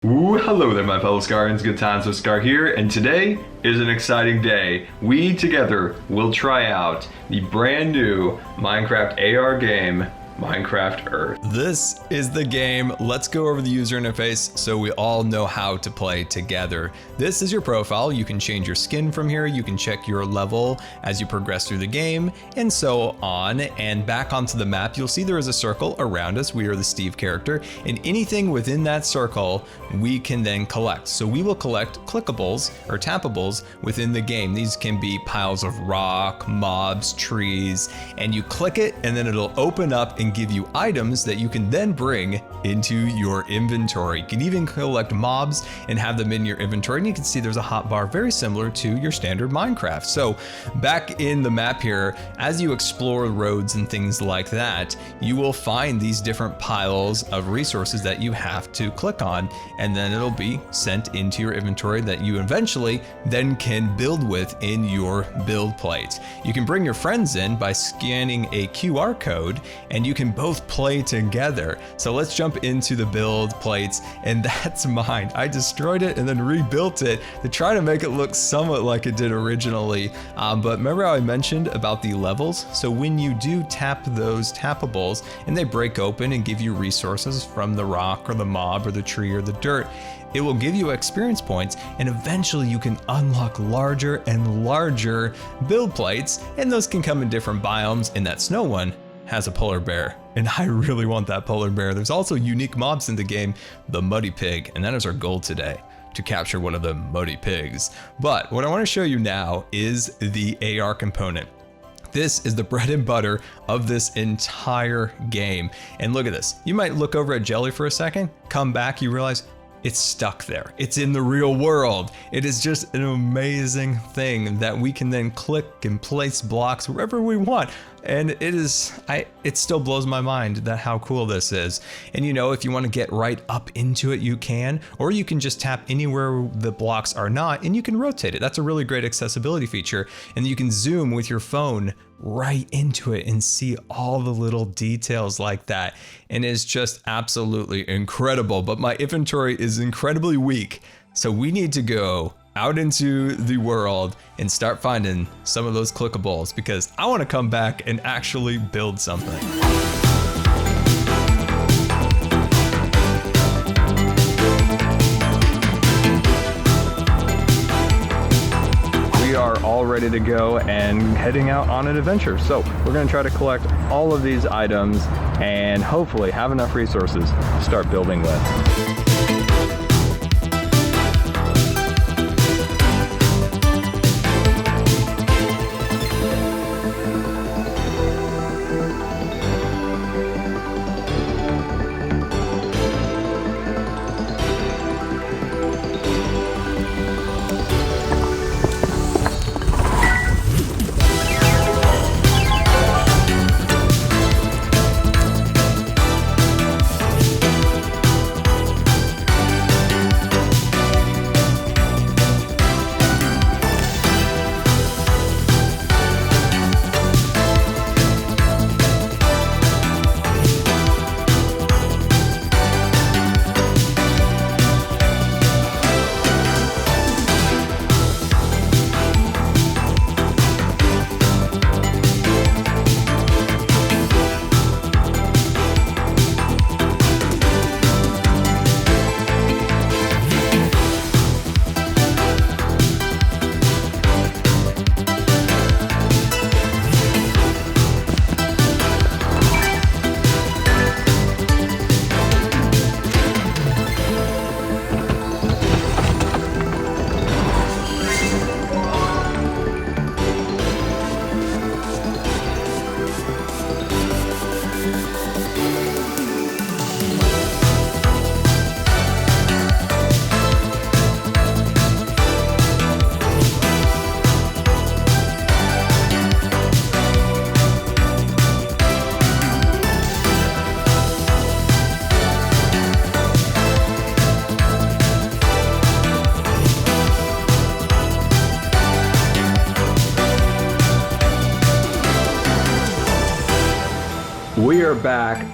Ooh, hello there, my fellow Scarians. Good times with Scar here, and today is an exciting day. We together will try out the brand new Minecraft AR game, Minecraft Earth. This is the game. Let's go over the user interface so we all know how to play together. This is your profile. You can change your skin from here. You can check your level as you progress through the game and so on. And back onto the map, you'll see there is a circle around us. We are the Steve character, and anything within that circle we can then collect. So we will collect clickables or tappables within the game. These can be piles of rock, mobs, trees, and you click it and then it'll open up and give you items that you can then bring into your inventory. You can even collect mobs and have them in your inventory, and you can see there's a hotbar very similar to your standard Minecraft. So back in the map here, as you explore roads and things like that, you will find these different piles of resources that you have to click on, and then it'll be sent into your inventory that you eventually then can build with in your build plate. You can bring your friends in by scanning a QR code, and you can both play together. So let's jump into the build plates, and that's mine. I destroyed it and then rebuilt it to try to make it look somewhat like it did originally. But remember how I mentioned about the levels? So when you do tap those tappables and they break open and give you resources from the rock or the mob or the tree or the dirt, it will give you experience points, and eventually you can unlock larger and larger build plates, and those can come in different biomes. And that snow one has a polar bear, and I really want that polar bear. There's also unique mobs in the game, the muddy pig, and that is our goal today, to capture one of the muddy pigs. But what I want to show you now is the AR component. This is the bread and butter of this entire game. And look at this. You might look over at Jelly for a second, come back, you realize it's stuck there. It's in the real world. It is just an amazing thing that we can then click and place blocks wherever we want. And it still blows my mind that how cool this is. And you know, if you want to get right up into it, you can, or you can just tap anywhere the blocks are not and you can rotate it. That's a really great accessibility feature. And you can zoom with your phone right into it and see all the little details like that. And it's just absolutely incredible. But my inventory is incredibly weak, so we need to go out into the world and start finding some of those clickables, because I want to come back and actually build something. We are all ready to go and heading out on an adventure. So we're going to try to collect all of these items and hopefully have enough resources to start building with.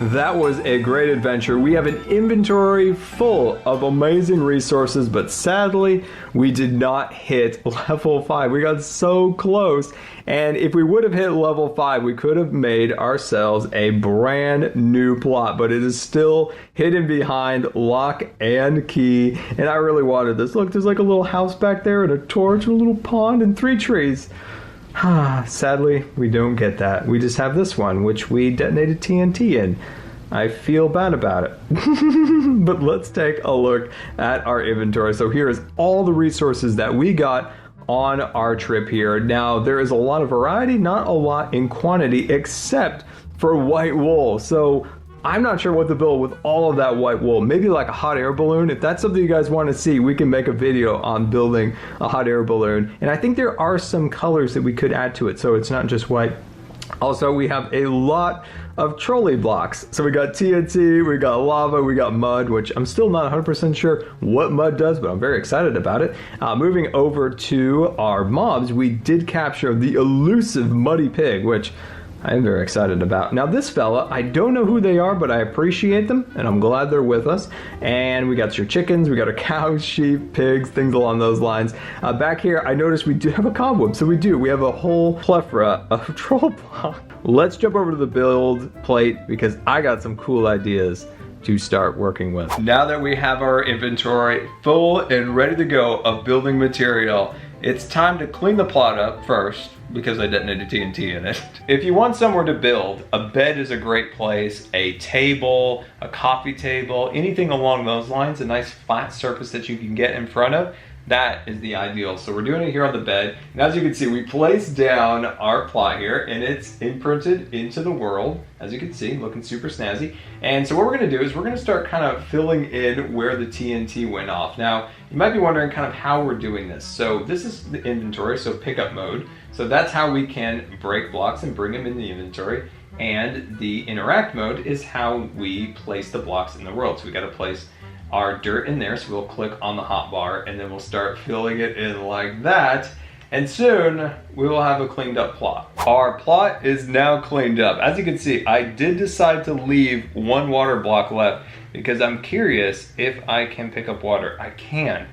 that was a great adventure. We have an inventory full of amazing resources, but sadly, we did not hit level 5. We got so close. And if we would have hit level 5, we could have made ourselves a brand new plot, but it is still hidden behind lock and key. And I really wanted this. Look, there's like a little house back there and a torch and a little pond and 3 trees. Sadly, we don't get that. We just have this one, which we detonated TNT in. I feel bad about it. But let's take a look at our inventory. So here is all the resources that we got on our trip here. Now, there is a lot of variety, not a lot in quantity, except for white wool. So I'm not sure what to build with all of that white wool. Maybe like a hot air balloon. If that's something you guys want to see, we can make a video on building a hot air balloon. And I think there are some colors that we could add to it, so it's not just white. Also, we have a lot of trolley blocks. So we got TNT, we got lava, we got mud, which I'm still not 100% sure what mud does, but I'm very excited about it. Moving over to our mobs, we did capture the elusive muddy pig, which I'm very excited about. Now this fella, I don't know who they are, but I appreciate them, and I'm glad they're with us. And we got your chickens, we got our cows, sheep, pigs, things along those lines. Back here, I noticed we do have a cobweb, so we do. We have a whole plethora of troll block. Let's jump over to the build plate, because I got some cool ideas to start working with. Now that we have our inventory full and ready to go of building material, it's time to clean the plot up first, because I detonated TNT in it. If you want somewhere to build, a bed is a great place, a table, a coffee table, anything along those lines, a nice flat surface that you can get in front of, that is the ideal. So we're doing it here on the bed. And as you can see, we placed down our plot here and it's imprinted into the world. As you can see, looking super snazzy. And so what we're gonna do is we're gonna start kind of filling in where the TNT went off. Now, you might be wondering kind of how we're doing this. So this is the inventory, so pickup mode. So that's how we can break blocks and bring them in the inventory. And the interact mode is how we place the blocks in the world. So we gotta place our dirt in there, so we'll click on the hotbar and then we'll start filling it in like that, and soon we will have a cleaned up plot. Our plot is now cleaned up. As you can see, I did decide to leave one water block left because I'm curious if I can pick up water. I can.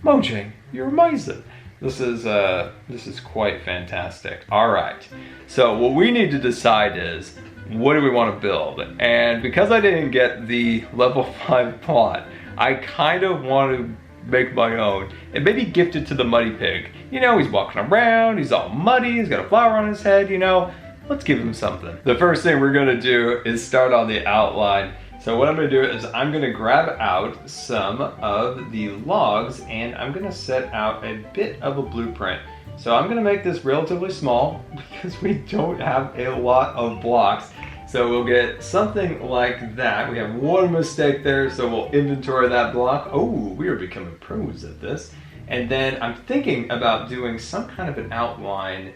Mojang, you're amazing. This is quite fantastic. All right, so what we need to decide is, what do we want to build? And because I didn't get the level 5 plot, I kind of want to make my own and maybe gift it to the muddy pig. You know, he's walking around, he's all muddy, he's got a flower on his head, you know, let's give him something. The first thing we're gonna do is start on the outline. So what I'm gonna do is I'm gonna grab out some of the logs and I'm gonna set out a bit of a blueprint. So I'm gonna make this relatively small because we don't have a lot of blocks. So we'll get something like that. We have one mistake there, so we'll inventory that block. Oh, we are becoming pros at this. And then I'm thinking about doing some kind of an outline.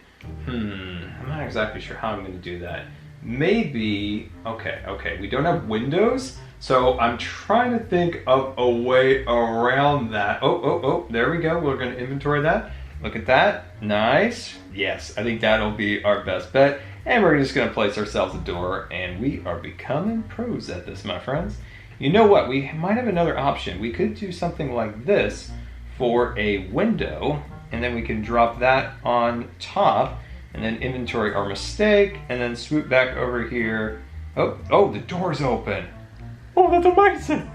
I'm not exactly sure how I'm gonna do that. Maybe, okay, we don't have windows, so I'm trying to think of a way around that. Oh, there we go. We're gonna inventory that. Look at that, nice. Yes, I think that'll be our best bet. And we're just gonna place ourselves a door and we are becoming pros at this, my friends. You know what, we might have another option. We could do something like this for a window and then we can drop that on top and then inventory our mistake and then swoop back over here. Oh, the door's open. Oh, that's amazing.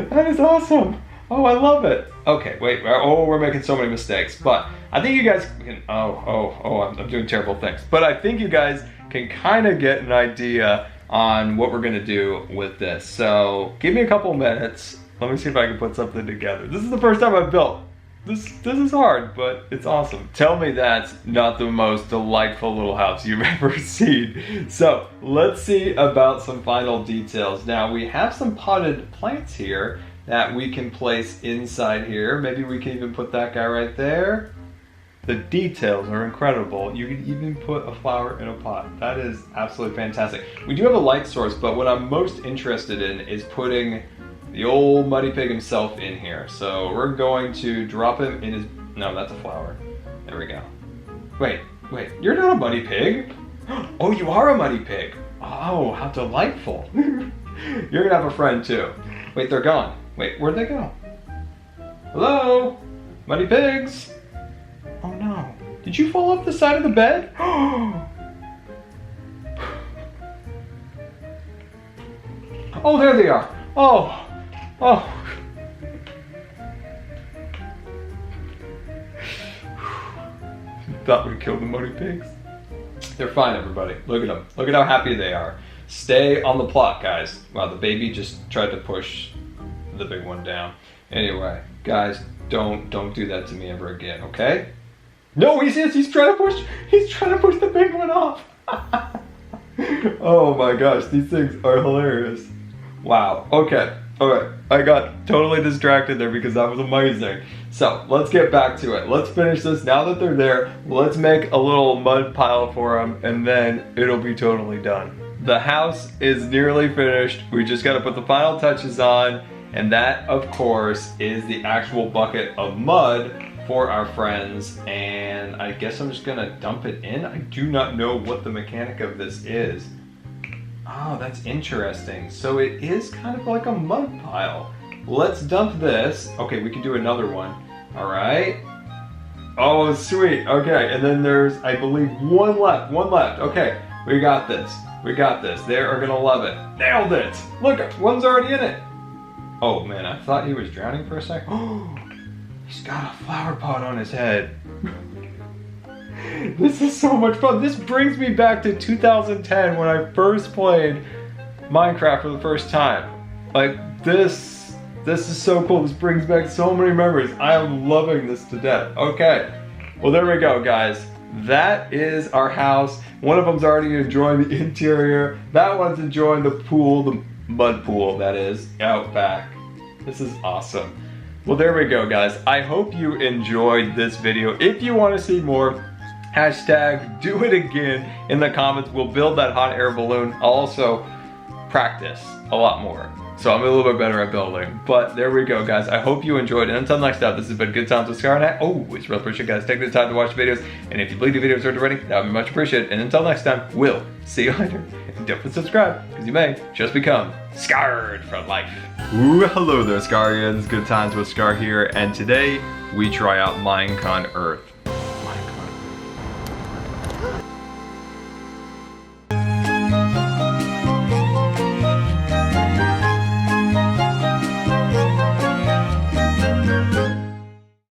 That is awesome. Oh, I love it. Okay, wait, we're making so many mistakes, but I think you guys can, I'm doing terrible things. But I think you guys can kind of get an idea on what we're gonna do with this. So give me a couple minutes. Let me see if I can put something together. This is the first time I've built. This is hard, but it's awesome. Tell me that's not the most delightful little house you've ever seen. So let's see about some final details. Now we have some potted plants here that we can place inside here. Maybe we can even put that guy right there. The details are incredible. You can even put a flower in a pot. That is absolutely fantastic. We do have a light source, but what I'm most interested in is putting the old muddy pig himself in here. So we're going to drop him in his, no, that's a flower. There we go. Wait, you're not a muddy pig? Oh, you are a muddy pig. Oh, how delightful. You're gonna have a friend too. Wait, they're gone. Wait, where'd they go? Hello? Muddy pigs? Oh no. Did you fall off the side of the bed? Oh, there they are. Oh. Oh. Thought we'd kill the muddy pigs. They're fine, everybody. Look at them. Look at how happy they are. Stay on the plot, guys. Wow, the baby just tried to push the big one down. Anyway, guys, don't do that to me ever again, okay? No, he's trying to push the big one off. Oh my gosh, these things are hilarious. Wow. Okay. All right. I got totally distracted there because that was amazing. So let's get back to it. Let's finish this. Now that they're there, let's make a little mud pile for them and then it'll be totally done. The house is nearly finished. We just got to put the final touches on. And that, of course, is the actual bucket of mud for our friends. And I guess I'm just going to dump it in. I do not know what the mechanic of this is. Oh, that's interesting. So it is kind of like a mud pile. Let's dump this. Okay, we can do another one. All right. Oh, sweet. Okay, and then there's, I believe, one left. Okay, we got this. They are gonna love it. Nailed it. Look, one's already in it. Oh man, I thought he was drowning for a second. Oh, he's got a flower pot on his head. This is so much fun. This brings me back to 2010 when I first played Minecraft for the first time. Like this is so cool. This brings back so many memories. I am loving this to death. Okay, well there we go, guys. That is our house. One of them's already enjoying the interior. That one's enjoying the pool, the mud pool that is, out back. This is awesome. Well there we go, guys. I hope you enjoyed this video. If you want to see more, hashtag do it again in the comments. We'll build that hot air balloon. I'll also practice a lot more, so I'm a little bit better at building. But there we go, guys. I hope you enjoyed it. Until next time, this has been Good Times with Scar, and I always really appreciate you guys taking the time to watch the videos. And if you believe the videos are already, that would be much appreciated. And until next time, we'll see you later. And don't forget to subscribe, because you may just become scarred for life. Ooh, hello there, Scarians. Good Times with Scar here, and today we try out Minecraft Earth.